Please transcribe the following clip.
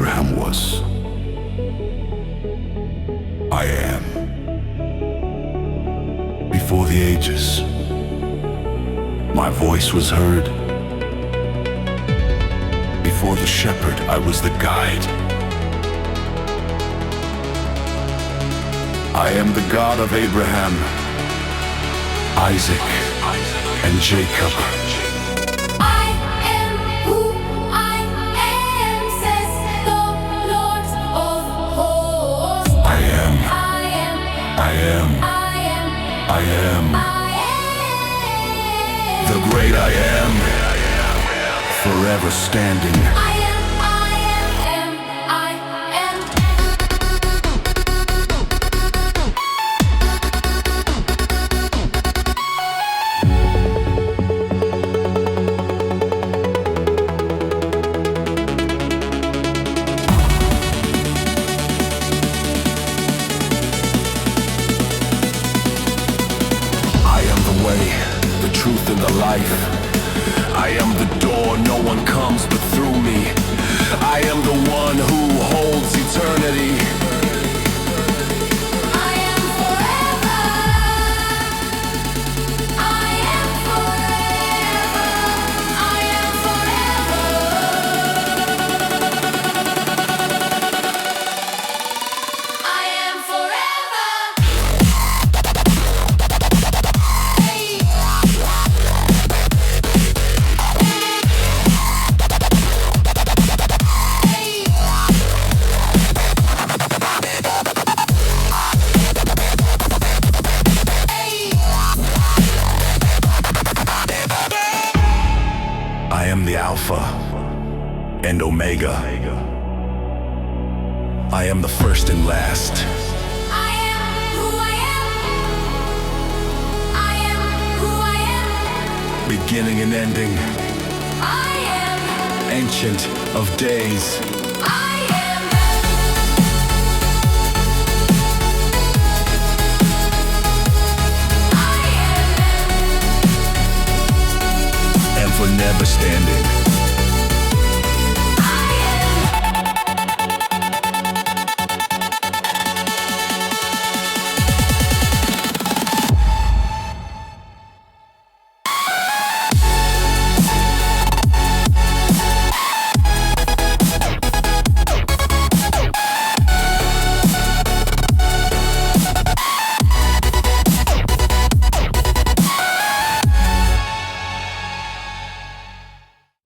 Abraham was. I am. Before the ages, my voice was heard. Before the shepherd, I was the guide. I am the God of Abraham, Isaac, and Jacob. I am who I am, says the Lord of hosts. I am. I am. I am. I am. I am. I am. The great I am, forever standing. I am. I am. I am. I am the way, the truth, and the life. I am the door, no one comes but through me. I am the one who holds eternity. I am forever. I am forever. I am forever. I am forever. Hey. I am the Alpha and Omega. I am the first and last. I am who I am. I am who I am. Beginning and ending, I am. ancient of days. I am. I am. And for never standing.